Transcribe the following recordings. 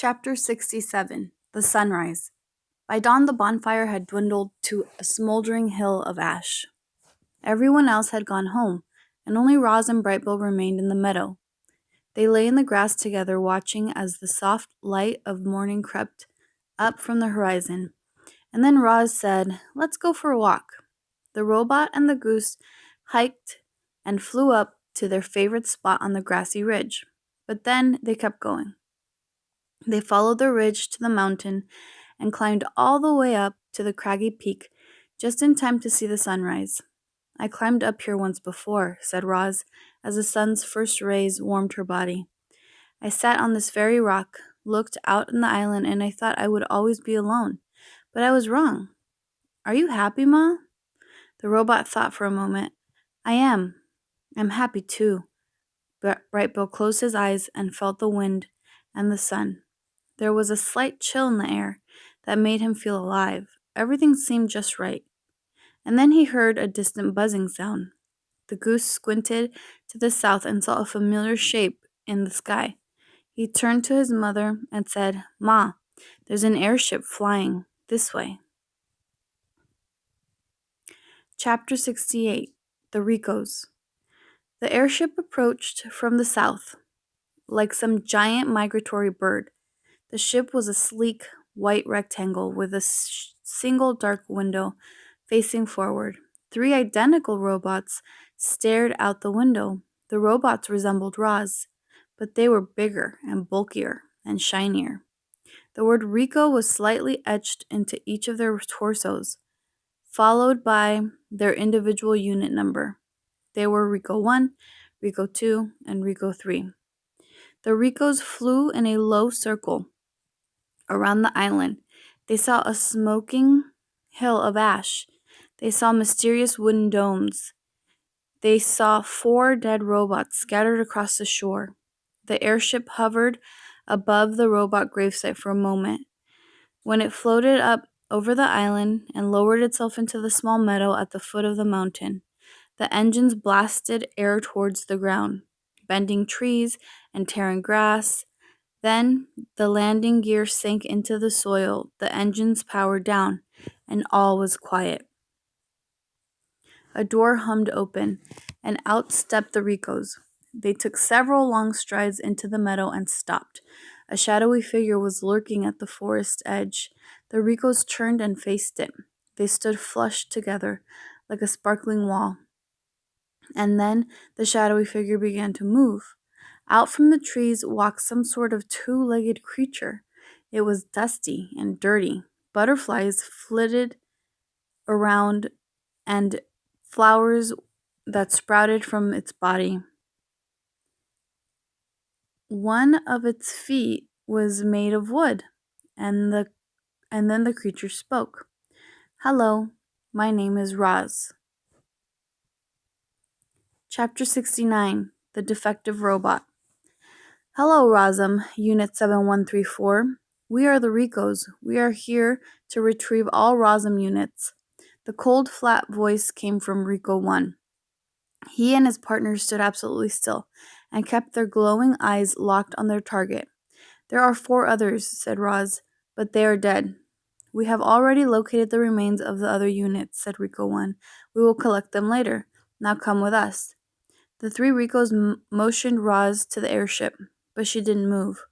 Chapter 67 The Sunrise. By dawn, the bonfire had dwindled to a smoldering hill of ash. Everyone else had gone home, and only Roz and Brightbill remained in the meadow. They lay in the grass together, watching as the soft light of morning crept up from the horizon. And then Roz said, "Let's go for a walk." The robot and the goose hiked and flew up to their favorite spot on the grassy ridge. But then they kept going. They followed the ridge to the mountain and climbed all the way up to the craggy peak, just in time to see the sunrise. "I climbed up here once before," said Roz, as the sun's first rays warmed her body. "I sat on this very rock, looked out on the island, and I thought I would always be alone. But I was wrong. Are you happy, Ma?" The robot thought for a moment. "I am. I'm happy, too." Brightbill closed his eyes and felt the wind and the sun. There was a slight chill in the air that made him feel alive. Everything seemed just right. And then he heard a distant buzzing sound. The goose squinted to the south and saw a familiar shape in the sky. He turned to his mother and said, "Ma, there's an airship flying this way." Chapter 68 The Ricos. The airship approached from the south, like some giant migratory bird. The ship was a sleek, white rectangle with a single dark window facing forward. 3 identical robots stared out the window. The robots resembled Roz, but they were bigger and bulkier and shinier. The word Rico was slightly etched into each of their torsos, followed by their individual unit number. They were Rico 1, Rico 2, and Rico 3. The Ricos flew in a low circle around the island. They saw a smoking hill of ash. They saw mysterious wooden domes. They saw 4 dead robots scattered across the shore. The airship hovered above the robot gravesite for a moment. When it floated up over the island and lowered itself into the small meadow at the foot of the mountain, the engines blasted air towards the ground, bending trees and tearing grass. Then the landing gear sank into the soil, the engines powered down, and all was quiet. A door hummed open, and out stepped the Ricos. They took several long strides into the meadow and stopped. A shadowy figure was lurking at the forest edge. The Ricos turned and faced it. They stood flush together, like a sparkling wall. And then the shadowy figure began to move. Out from the trees walked some sort of 2-legged creature. It was dusty and dirty. Butterflies flitted around and flowers that sprouted from its body. One of its feet was made of wood, and then the creature spoke. "Hello, my name is Roz." Chapter 69 The Defective Robot. "Hello, Rosum, Unit 7134. We are the Ricos. We are here to retrieve all Rosum units." The cold, flat voice came from Rico 1. He and his partner stood absolutely still and kept their glowing eyes locked on their target. "There are 4 others," said Roz, "but they are dead." "We have already located the remains of the other units," said Rico 1. "We will collect them later. Now come with us." The 3 Ricos motioned Roz to the airship, but she didn't move.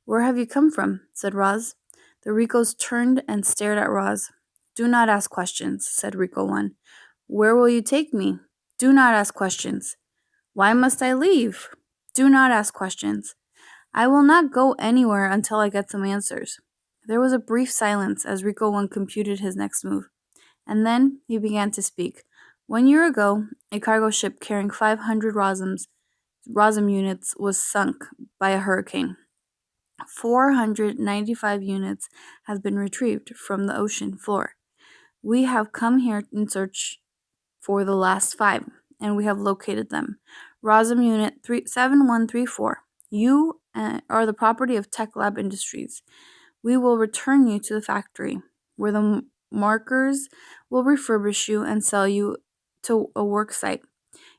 "Where have you come from?" said Roz. The Ricos turned and stared at Roz. "Do not ask questions," said Rico 1. "Where will you take me?" "Do not ask questions." "Why must I leave?" "Do not ask questions." "I will not go anywhere until I get some answers." There was a brief silence as Rico 1 computed his next move, and then he began to speak. 1 year ago, a cargo ship carrying 500 Rosum units was sunk by a hurricane. 495 units have been retrieved from the ocean floor. We have come here in search for the last 5, and we have located them. Rosum Unit 7134. You are the property of Tech Lab Industries. We will return you to the factory, where the markers will refurbish you and sell you to a work site.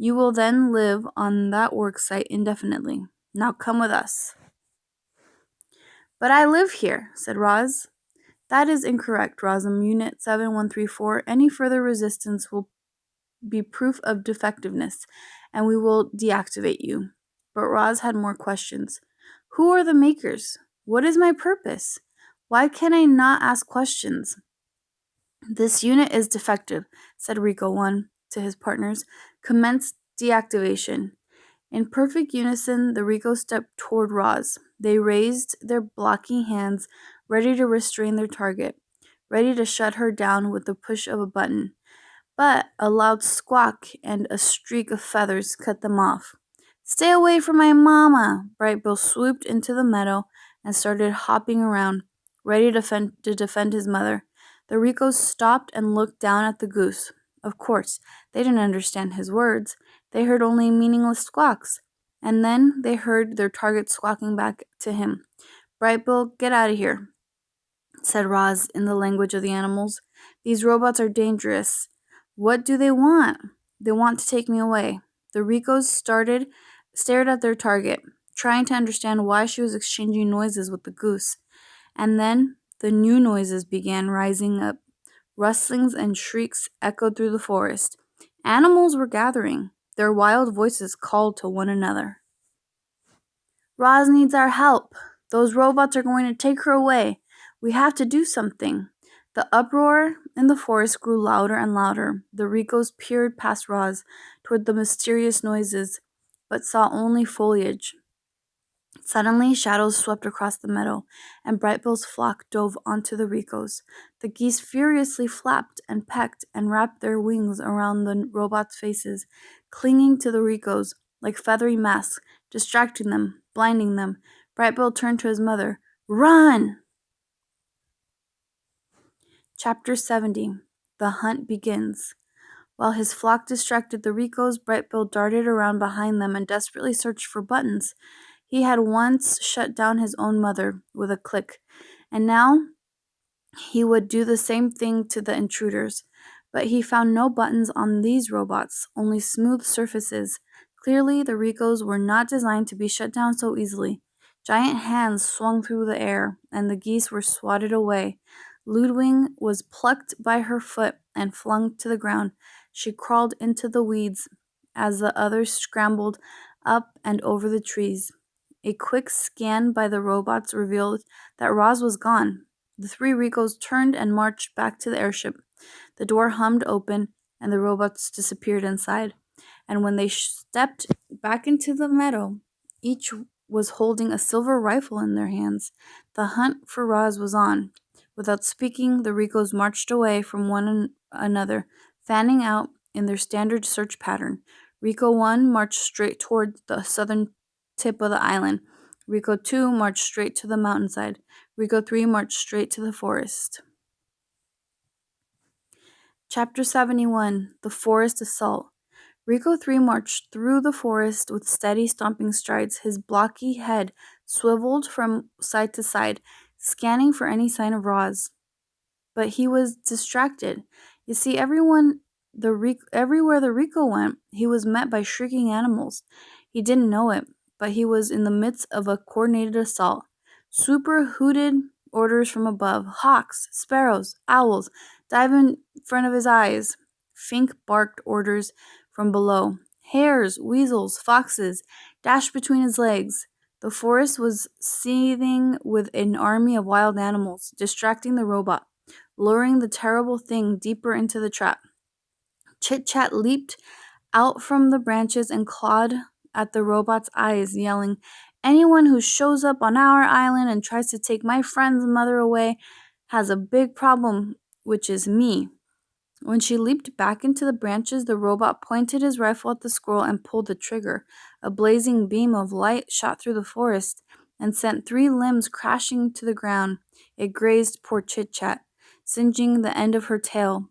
You will then live on that work site indefinitely. Now come with us. But I live here, said Roz. That is incorrect, Rosm. Unit 7134. Any further resistance will be proof of defectiveness, and we will deactivate you. But Roz had more questions. Who are the makers? What is my purpose? Why can I not ask questions? This unit is defective, said Rico 1 to his partners. Commence deactivation. In perfect unison, the Ricos stepped toward Roz. They raised their blocky hands, ready to restrain their target, ready to shut her down with the push of a button. But a loud squawk and a streak of feathers cut them off. Stay away from my mama! Bright Bill swooped into the meadow and started hopping around, ready to defend his mother. The Ricos stopped and looked down at the goose. Of course, they didn't understand his words. They heard only meaningless squawks. And then they heard their target squawking back to him. Bright Bill, get out of here, said Roz in the language of the animals. These robots are dangerous. What do they want? They want to take me away. The Ricos stared at their target, trying to understand why she was exchanging noises with the goose. And then the new noises began rising up. Rustlings and shrieks echoed through the forest. Animals were gathering. Their wild voices called to one another. Roz needs our help. Those robots are going to take her away. We have to do something. The uproar in the forest grew louder and louder. The Ricos peered past Roz toward the mysterious noises, but saw only foliage. Suddenly, shadows swept across the meadow, and Brightbill's flock dove onto the Ricos. The geese furiously flapped and pecked and wrapped their wings around the robots' faces, clinging to the Ricos like feathery masks, distracting them, blinding them. Brightbill turned to his mother. Run! Chapter 70. The Hunt Begins. While his flock distracted the Ricos, Brightbill darted around behind them and desperately searched for buttons. He had once shut down his own mother with a click, and now he would do the same thing to the intruders. But he found no buttons on these robots, only smooth surfaces. Clearly, the Ricos were not designed to be shut down so easily. Giant hands swung through the air, and the geese were swatted away. Ludwig was plucked by her foot and flung to the ground. She crawled into the weeds as the others scrambled up and over the trees. A quick scan by the robots revealed that Roz was gone. The three Ricos turned and marched back to the airship. The door hummed open, and the robots disappeared inside. And when they stepped back into the meadow, each was holding a silver rifle in their hands. The hunt for Roz was on. Without speaking, the Ricos marched away from one another, fanning out in their standard search pattern. Rico 1 marched straight toward the southern tip of the island. Rico 2 marched straight to the mountainside. Rico 3 marched straight to the forest. Chapter 71. The Forest Assault. Rico 3 marched through the forest with steady stomping strides, his blocky head swiveled from side to side, scanning for any sign of Roz. But he was distracted. You see, everywhere the Rico went, he was met by shrieking animals. He didn't know it, but he was in the midst of a coordinated assault. Super hooted orders from above. Hawks, sparrows, owls dive in front of his eyes. Fink barked orders from below. Hares, weasels, foxes dashed between his legs. The forest was seething with an army of wild animals, distracting the robot, luring the terrible thing deeper into the trap. Chit-Chat leaped out from the branches and clawed at the robot's eyes, yelling, "Anyone who shows up on our island and tries to take my friend's mother away has a big problem, which is me." When she leaped back into the branches, the robot pointed his rifle at the squirrel and pulled the trigger. A blazing beam of light shot through the forest and sent 3 limbs crashing to the ground. It grazed poor Chit-Chat, singeing the end of her tail.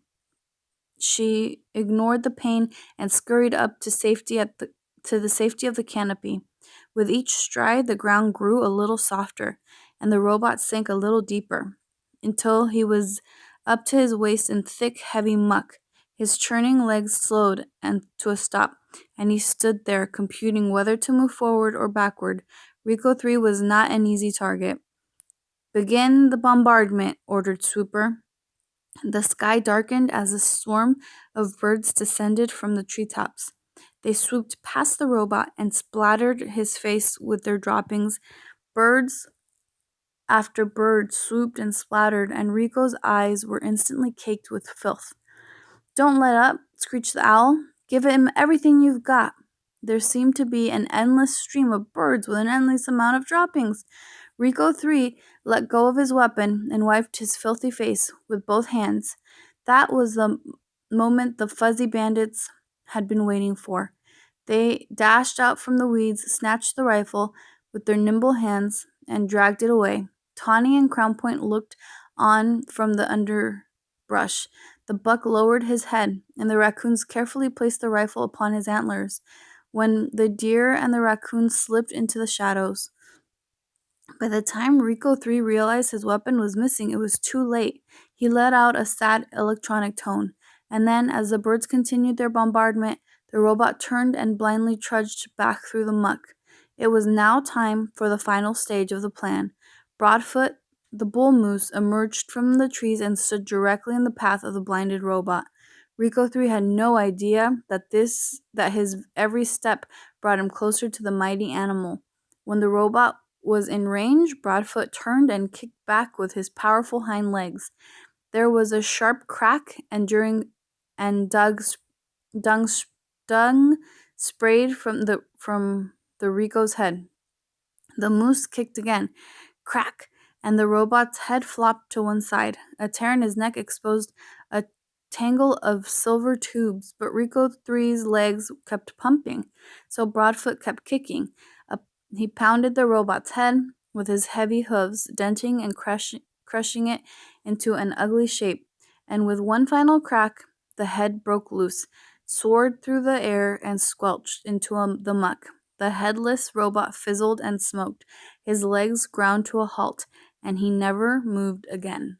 She ignored the pain and scurried up to the safety of the canopy. With each stride, the ground grew a little softer, and the robot sank a little deeper, until he was up to his waist in thick, heavy muck. His churning legs slowed to a stop, and he stood there computing whether to move forward or backward. Rico 3 was not an easy target. "Begin the bombardment," ordered Swooper. The sky darkened as a swarm of birds descended from the treetops. They swooped past the robot and splattered his face with their droppings. Birds after bird swooped and splattered, and Rico's eyes were instantly caked with filth. "Don't let up," screeched the owl. "Give him everything you've got." There seemed to be an endless stream of birds with an endless amount of droppings. Rico 3 let go of his weapon and wiped his filthy face with both hands. That was the moment the fuzzy bandits had been waiting for. They dashed out from the weeds, snatched the rifle with their nimble hands, and dragged it away. Tawny and Crown Point looked on from the underbrush. The buck lowered his head, and the raccoons carefully placed the rifle upon his antlers, when the deer and the raccoons slipped into the shadows. By the time Rico 3 realized his weapon was missing, it was too late. He let out a sad electronic tone, and then, as the birds continued their bombardment, the robot turned and blindly trudged back through the muck. It was now time for the final stage of the plan. Broadfoot, the bull moose, emerged from the trees and stood directly in the path of the blinded robot. Rico 3 had no idea that his every step brought him closer to the mighty animal. When the robot was in range, Broadfoot turned and kicked back with his powerful hind legs. There was a sharp crack, and dung sprayed from the Rico's head. The moose kicked again. Crack! And the robot's head flopped to one side. A tear in his neck exposed a tangle of silver tubes, but Rico 3's legs kept pumping, so Broadfoot kept kicking. He pounded the robot's head with his heavy hooves, denting and crushing it into an ugly shape, and with one final crack, the head broke loose, soared through the air, and squelched into the muck. The headless robot fizzled and smoked. His legs ground to a halt, and he never moved again.